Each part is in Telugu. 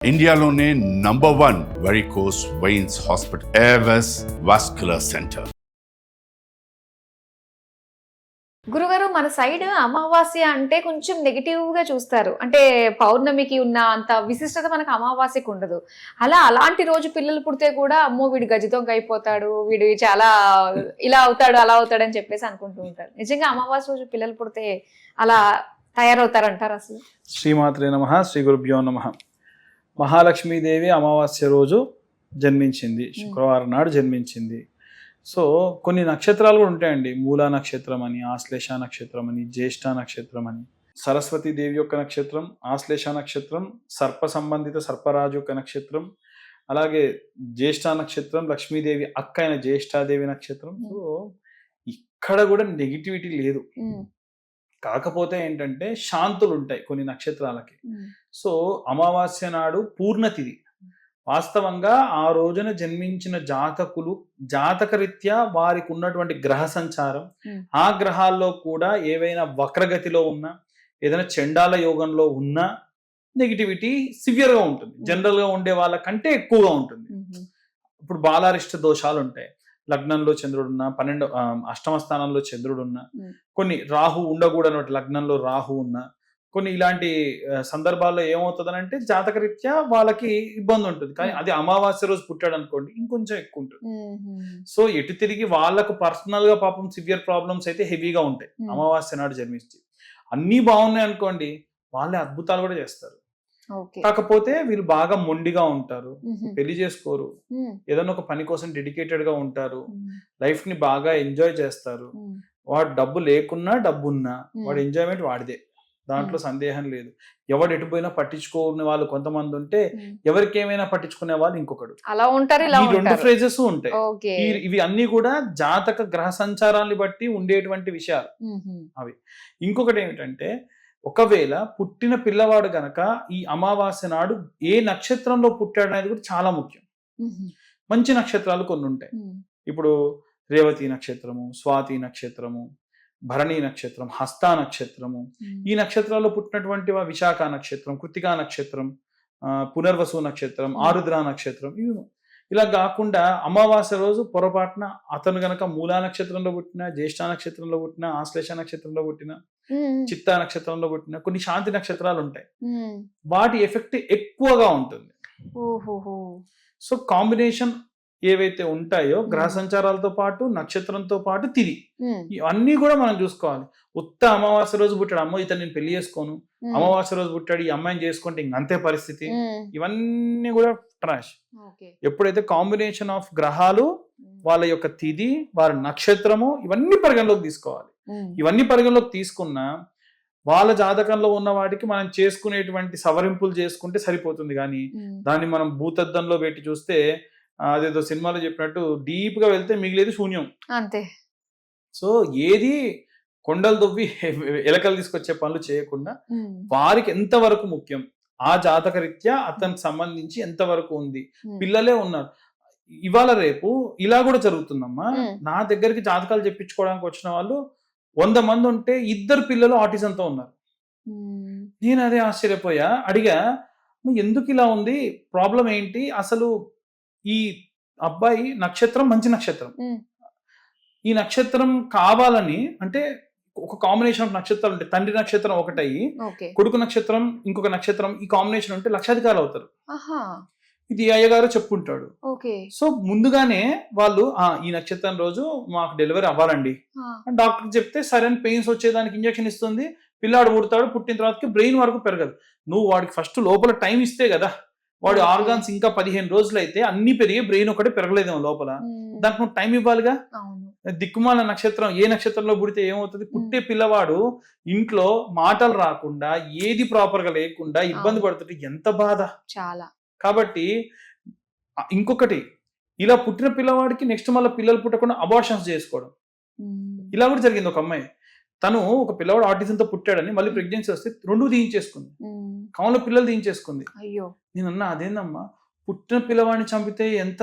ఇండియాలోనే #1 varicose veins hospital Avis vascular centre. గురుగారు, మన సైడ్ అమావాస్య అంటే కొంచెం నెగిటివ్ గా చూస్తారు. అంటే పౌర్ణమికి ఉన్న అంత విశిష్టత మనకు అమావాస్యకు ఉండదు. అలాంటి రోజు పిల్లలు పుడితే కూడా అమ్మో వీడు గజదొంగ అయిపోతాడు, వీడు చాలా ఇలా అవుతాడు అలా అవుతాడు అని చెప్పేసి అనుకుంటూ ఉంటారు. నిజంగా అమావాస్య రోజు పిల్లలు పుడితే అలా తయారవుతారంటారు అసలు? శ్రీమాత్రే నమః, శ్రీ గురుభ్యో నమః. మహాలక్ష్మీదేవి అమావాస్య రోజు జన్మించింది, శుక్రవారం నాడు జన్మించింది. సో కొన్ని నక్షత్రాలు కూడా ఉంటాయండి. మూలా నక్షత్రం అని, ఆశ్లేష నక్షత్రం అని, జ్యేష్ఠ నక్షత్రం అని. సరస్వతి దేవి యొక్క నక్షత్రం ఆశ్లేష నక్షత్రం, సర్ప సంబంధిత సర్పరాజు యొక్క నక్షత్రం. అలాగే జ్యేష్ఠ నక్షత్రం లక్ష్మీదేవి అక్క అయిన జ్యేష్ఠాదేవి నక్షత్రం. సో ఇక్కడ కూడా నెగిటివిటీ లేదు. కాకపోతే ఏంటంటే శాంతులు ఉంటాయి కొన్ని నక్షత్రాలకి. సో అమావాస్య నాడు పూర్ణతిథి. వాస్తవంగా ఆ రోజున జన్మించిన జాతకులు జాతకరీత్యా వారికి ఉన్నటువంటి గ్రహ సంచారం, ఆ గ్రహాల్లో కూడా ఏవైనా వక్రగతిలో ఉన్నా, ఏదైనా చండాల యోగంలో ఉన్నా నెగిటివిటీ సివియర్ గా ఉంటుంది. జనరల్ గా ఉండే వాళ్ళకంటే ఎక్కువగా ఉంటుంది. ఇప్పుడు బాలారిష్ట దోషాలు ఉంటాయి. లగ్నంలో చంద్రుడున్నా, 12 అష్టమ స్థానంలో చంద్రుడున్నా, కొన్ని రాహు ఉండకూడనటువంటి లగ్నంలో రాహు ఉన్నా, కొన్ని ఇలాంటి సందర్భాల్లో ఏమవుతుందనంటే జాతకరీత్యా వాళ్ళకి ఇబ్బంది ఉంటుంది. కానీ అది అమావాస్య రోజు పుట్టాడు అనుకోండి, ఇంకొంచెం ఎక్కువ ఉంటుంది. సో ఎటు తిరిగి వాళ్ళకు పర్సనల్ గా పాపం సివియర్ ప్రాబ్లమ్స్ అయితే హెవీగా ఉంటాయి అమావాస్య నాడు జన్మించి. అన్నీ బాగున్నాయి అనుకోండి, వాళ్ళే అద్భుతాలు కూడా చేస్తారు. కాకపోతే వీళ్ళు బాగా మొండిగా ఉంటారు, పెళ్లి చేసుకోరు, ఏదైనా ఒక పని కోసం డెడికేటెడ్ గా ఉంటారు, లైఫ్ ని బాగా ఎంజాయ్ చేస్తారు. వాడు డబ్బు లేకున్నా డబ్బున్నా వాడు ఎంజాయ్మెంట్ వాడిదే, దాంట్లో సందేహం లేదు. ఎవడు ఎటుపోయినా పట్టించుకోని వాళ్ళు కొంతమంది ఉంటే, ఎవరికి ఏమైనా పట్టించుకునే వాళ్ళు ఇంకొకడు. అలా ఉంటారు. ఈ రెండు ఫ్రేజెస్ ఉంటాయి. ఇవి అన్ని కూడా జాతక గ్రహ సంచారాన్ని బట్టి ఉండేటువంటి విషయాలు అవి. ఇంకొకటి ఏమిటంటే, ఒకవేళ పుట్టిన పిల్లవాడు గనక ఈ అమావాస్య నాడు ఏ నక్షత్రంలో పుట్టాడు అనేది కూడా చాలా ముఖ్యం. మంచి నక్షత్రాలు కొన్ని ఉంటాయి. ఇప్పుడు రేవతి నక్షత్రము, స్వాతి నక్షత్రము, భరణి నక్షత్రం, హస్త నక్షత్రము, ఈ నక్షత్రాల్లో పుట్టినటువంటి విశాఖ నక్షత్రం, కృతికా నక్షత్రం, పునర్వసు నక్షత్రం, ఆరుద్ర నక్షత్రం, ఇలా కాకుండా అమావాస్య రోజు పొరపాటున అతను గనక మూలా నక్షత్రంలో పుట్టిన, జ్యేష్ఠ నక్షత్రంలో పుట్టిన, ఆశ్లేష నక్షత్రంలో పుట్టిన, చిత్తా నక్షత్రంలో పుట్టిన కొన్ని శాంతి నక్షత్రాలు ఉంటాయి. వాటి ఎఫెక్ట్ ఎక్కువగా ఉంటుంది. సో కాంబినేషన్ ఏవైతే ఉంటాయో గ్రహ సంచారాలతో పాటు నక్షత్రంతో పాటు తిది, ఇవన్నీ కూడా మనం చూసుకోవాలి. ఉత్త అమావాస్య రోజు పుట్టాడు, అమ్మో ఇతను నేను పెళ్లి చేసుకోను, అమావాస్య రోజు పుట్టాడు ఈ అమ్మాయిని చేసుకుంటే ఇంకంతే పరిస్థితి, ఇవన్నీ కూడా ట్రాష్. ఎప్పుడైతే కాంబినేషన్ ఆఫ్ గ్రహాలు, వాళ్ళ యొక్క తిది, వారి నక్షత్రము, ఇవన్నీ పరిగణలోకి తీసుకోవాలి. ఇవన్నీ పరిగణలోకి తీసుకున్నా వాళ్ళ జాతకంలో ఉన్న వాటికి మనం చేసుకునేటువంటి సవరింపులు చేసుకుంటే సరిపోతుంది. కానీ దాన్ని మనం భూతద్దంలో పెట్టి చూస్తే అదేదో సినిమాలో చెప్పినట్టు డీప్ గా వెళ్తే మిగిలేది శూన్యం అంతే. సో ఏది కొండలు దొవ్వి ఎలకలు తీసుకొచ్చే పనులు చేయకుండా వారికి ఎంతవరకు ముఖ్యం, ఆ జాతక రీత్యా అతనికి సంబంధించి ఎంతవరకు ఉంది, పిల్లలే ఉన్నారు. ఇవాళ రేపు ఇలా కూడా జరుగుతుందమ్మా. నా దగ్గరికి జాతకాలు చెప్పించుకోవడానికి వచ్చిన వాళ్ళు 100 మంది ఉంటే 2 పిల్లలు ఆటిజంతో ఉన్నారు. నేను అదే ఆశ్చర్యపోయా, అడిగా ఎందుకు ఇలా ఉంది, ప్రాబ్లం ఏంటి అసలు? ఈ అబ్బాయి నక్షత్రం మంచి నక్షత్రం, ఈ నక్షత్రం కావాలని అంటే ఒక కాంబినేషన్ ఆఫ్ నక్షత్రాలు ఉంటాయి. తండ్రి నక్షత్రం ఒకటయ్యి కొడుకు నక్షత్రం ఇంకొక నక్షత్రం, ఈ కాంబినేషన్ ఉంటే లక్షాధికారులు అవుతారు. ఇది అయ్యగారు చెప్పుకుంటాడు. సో ముందుగానే వాళ్ళు ఈ నక్షత్రం రోజు మాకు డెలివరీ అవ్వాలండి డాక్టర్ చెప్తే, సరే అని పెయిన్స్ వచ్చేదానికి ఇంజక్షన్ ఇస్తుంది, పిల్లాడు పుడతాడు. పుట్టిన తర్వాత బ్రెయిన్ వరకు పెరగదు. నువ్వు వాడికి ఫస్ట్ లోపల టైం ఇస్తే కదా, వాడి ఆర్గాన్స్ ఇంకా 15 రోజులు అయితే అన్ని పెరిగి బ్రెయిన్ ఒకటి పెరగలేదేమో లోపల, దానికి నువ్వు టైం ఇవ్వాలిగా. దిక్కుమాల నక్షత్రం ఏ నక్షత్రంలో పుడితే ఏమవుతుంది, పుట్టే పిల్లవాడు ఇంట్లో మాటలు రాకుండా ఏది ప్రాపర్ గా లేకుండా ఇబ్బంది పడుతుంటే ఎంత బాధ చాలా. కాబట్టి ఇంకొకటి, ఇలా పుట్టిన పిల్లవాడికి నెక్స్ట్ మళ్ళీ పిల్లలు పుట్టకుండా అబార్షన్స్ చేసుకోవడం, ఇలా కూడా జరిగింది. ఒక అమ్మాయి, తను ఒక పిల్లవాడు ఆటిజంతో పుట్టాడని మళ్ళీ ప్రెగ్నెన్సీ వస్తే 2 తీయించేసుకుంది, కౌన్లో పిల్లలు తీయించేసుకుంది. నేనన్నా అదేందమ్మా, పుట్టిన పిల్లవాడిని చంపితే ఎంత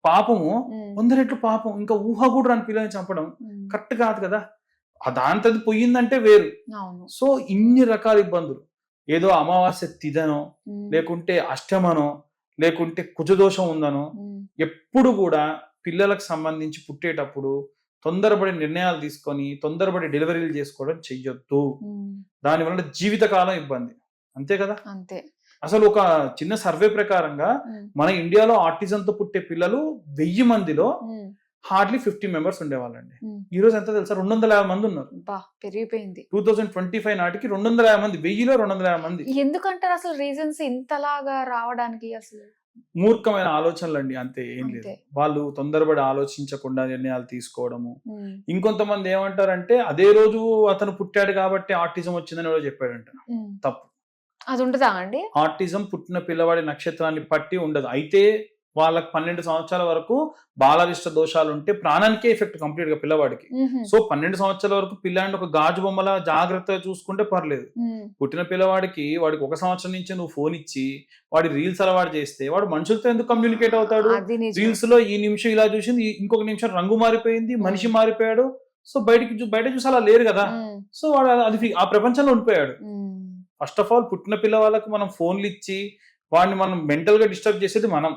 పాపము, 100 రెట్లు పాపం. ఇంకా ఊహ కూడా రాని పిల్లని చంపడం కరెక్ట్ కాదు కదా. దాంతది పోయిందంటే వేరు. సో ఇన్ని రకాల ఇబ్బందులు. ఏదో అమావాస్య తిథనో లేకుంటే అష్టమనో లేకుంటే కుజదోషం ఉందనో ఎప్పుడు కూడా పిల్లలకు సంబంధించి పుట్టేటప్పుడు తొందరపడి నిర్ణయాలు తీసుకొని తొందరపడి డెలివరీలు చేసుకోవడం చెయ్యొద్దు. దానివల్ల జీవితకాలం ఇబ్బంది. అంతే కదా. అంతే. అసలు ఒక చిన్న సర్వే ప్రకారంగా మన ఇండియాలో ఆటిజంతో పుట్టే పిల్లలు 1000 మందిలో హార్డ్లీ 50 మెంబర్స్ ఉండేవాళ్ళండి. ఈ రోజు ఎంత తెలుసా, 250 మంది ఉన్నారు. పెరిగిపోయింది. 2025 నాటికి 250 మంది, 1000లో 250 మంది. ఎందుకంటారు అసలు రీజన్స్ ఇంతలాగా రావడానికి? అసలు మూర్ఖమైన ఆలోచనలు అండి, అంతే, ఏం లేదు. వాళ్ళు తొందరపడి ఆలోచించకుండా నిర్ణయాలు తీసుకోవడము. ఇంకొంతమంది ఏమంటారంటే అదే రోజు అతను పుట్టాడు కాబట్టి ఆటిజం వచ్చిందని ఎవరో చెప్పాడంట. తప్పు. అది ఉండదా అండి? ఆటిజం పుట్టిన పిల్లవాడి నక్షత్రాన్ని పట్టి ఉండదు. అయితే వాళ్ళకి 12 సంవత్సరాల వరకు బాలరిష్ట దోషాలు ఉంటే ప్రాణానికే ఎఫెక్ట్ కంప్లీట్ గా పిల్లవాడికి. సో 12 సంవత్సరాల వరకు పిల్లాడిని ఒక గాజు బొమ్మలా జాగ్రత్తగా చూసుకుంటే పర్లేదు. పుట్టిన పిల్లవాడికి వాడికి 1 సంవత్సరం నుంచి నువ్వు ఫోన్ ఇచ్చి వాడి రీల్స్ అలవాటు చేస్తే వాడు మనుషులతో ఎందుకు కమ్యూనికేట్ అవుతాడు? రీల్స్ లో ఈ నిమిషం ఇలా చూసింది, ఇంకొక నిమిషం రంగు మారిపోయింది, మనిషి మారిపోయాడు. సో బయట చూసి అలా లేరు కదా. సో వాడు అది ఆ ప్రపంచంలో ఉండిపోయాడు. ఫస్ట్ ఆఫ్ ఆల్ పుట్టిన పిల్లవాళ్ళకు మనం ఫోన్లు ఇచ్చి వాడిని మనం మెంటల్ గా డిస్టర్బ్ చేసేది మనం.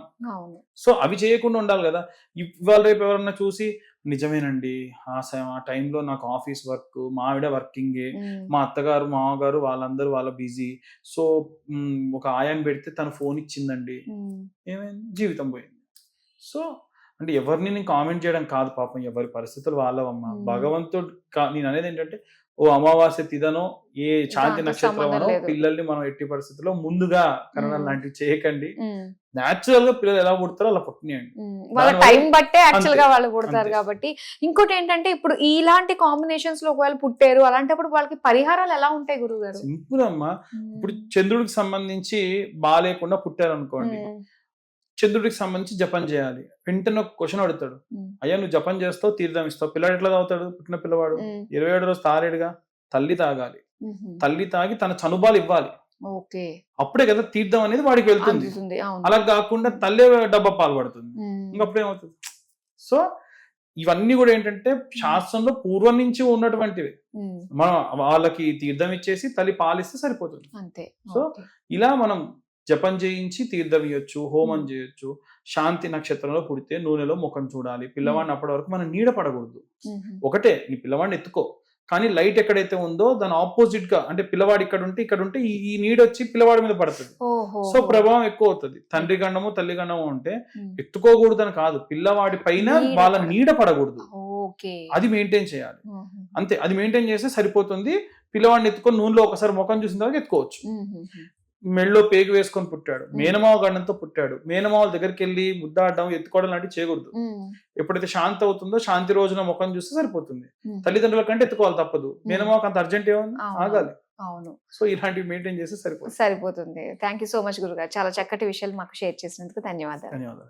సో అవి చేయకుండా ఉండాలి కదా. ఇవాళ రేపు ఎవరన్నా చూసి నిజమేనండి ఆ టైంలో నాకు ఆఫీస్ వర్క్, మా ఆవిడ వర్కింగే, మా అత్తగారు మామగారు వాళ్ళందరూ వాళ్ళ బిజీ, సో ఒక ఆయాన్ని పెడితే తను ఫోన్ ఇచ్చిందండి, ఏమైంది, జీవితం పోయింది. సో అంటే ఎవరిని నేను కామెంట్ చేయడం కాదు, పాపం ఎవరి పరిస్థితులు వాళ్ళవమ్మా. భగవంతుడు నేను అనేది ఏంటంటే ఓ అమావాస్య తిథనో ఏ శాంతి నక్షత్రమనో పిల్లల్ని మనం ఎట్టి పరిస్థితుల్లో ముందుగా కరణం లాంటివి చేయకండి. న్యాచురల్ గా పిల్లలు ఎలా పుడతారో అలా పుట్టినాయండి. వాళ్ళ టైం బట్టే యాక్చువల్ గా వాళ్ళు పుడతారు కాబట్టి. ఇంకోటి ఏంటంటే ఇప్పుడు ఇలాంటి కాంబినేషన్స్ లో ఒకవేళ పుట్టారు అలాంటప్పుడు వాళ్ళకి పరిహారాలు ఎలా ఉంటాయి గురువు గారు? సింపుల్ అమ్మా. ఇప్పుడు చంద్రుడికి సంబంధించి బాగాలేకుండా పుట్టారు అనుకోండి, చంద్రుడికి సంబంధించి జపం చేయాలి. వెంటనే ఒక క్వశ్చన్ అడుగుతాడు, అయ్యా నువ్వు జపం చేస్తావు, తీర్థం ఇస్తావు, పిల్లాడు ఎట్లా తాగుతాడు? పుట్టిన పిల్లవాడు 27 రోజు తాలేడుగా. తల్లి తాగాలి, తల్లి తాగి తన చనుబాలు ఇవ్వాలి, అప్పుడే కదా తీర్థం అనేది వాడికి వెళ్తుంది. అలా కాకుండా తల్లి డబ్బా పాలు పడుతుంది, ఇంకప్పుడేమవుతుంది? సో ఇవన్నీ కూడా ఏంటంటే శాస్త్రంలో పూర్వం నుంచి ఉన్నటువంటివి. మనం వాళ్ళకి తీర్థం ఇచ్చేసి తల్లి పాలిస్తే సరిపోతుంది. సో ఇలా మనం జపం చేయించి తీర్థం ఇవ్వచ్చు, హోమం చేయొచ్చు. శాంతి నక్షత్రంలో పుడితే నూనెలో ముఖం చూడాలి. పిల్లవాడిని అప్పటి వరకు మనం నీడ పడకూడదు. ఒకటే, నీ పిల్లవాడిని ఎత్తుకో, కానీ లైట్ ఎక్కడైతే ఉందో దాని ఆపోజిట్ గా, అంటే పిల్లవాడు ఇక్కడ ఉంటే ఈ నీడ వచ్చి పిల్లవాడి మీద పడుతుంది. సో ప్రభావం ఎక్కువ అవుతుంది. తండ్రి గండము తల్లి గండము ఉంటే ఎత్తుకోకూడదని కాదు, పిల్లవాడి పైన వాళ్ళ నీడ పడకూడదు. అది మెయింటైన్ చేయాలి, అంతే. అది మెయింటైన్ చేస్తే సరిపోతుంది. పిల్లవాడిని ఎత్తుకొని నూనెలో ఒకసారి ముఖం చూసిన తర్వాత ఎత్తుకోవచ్చు. మెళ్ళో పేగు వేసుకొని పుట్టాడు, మేనమావ గండంతో పుట్టాడు, మేనమావల దగ్గరికి వెళ్ళి ముద్దాడడం, ఎత్తుకోవడం లాంటివి చేయకూడదు. ఎప్పుడైతే శాంతి అవుతుందో శాంతి రోజున ముఖం చూస్తే సరిపోతుంది. తల్లిదండ్రుల కంటే ఎత్తుకోవాలి తప్పదు. మేనమావకు అంత అర్జెంట్ ఏమన్నా ఆగాలి. అవును. సో ఇలాంటివి మెయింటైన్ చేస్తే సరిపోతుంది. థ్యాంక్ యూ సో మచ్ గురుగారు, చాలా చక్కటి విషయాలు మాకు షేర్ చేసినందుకు ధన్యవాదాలు.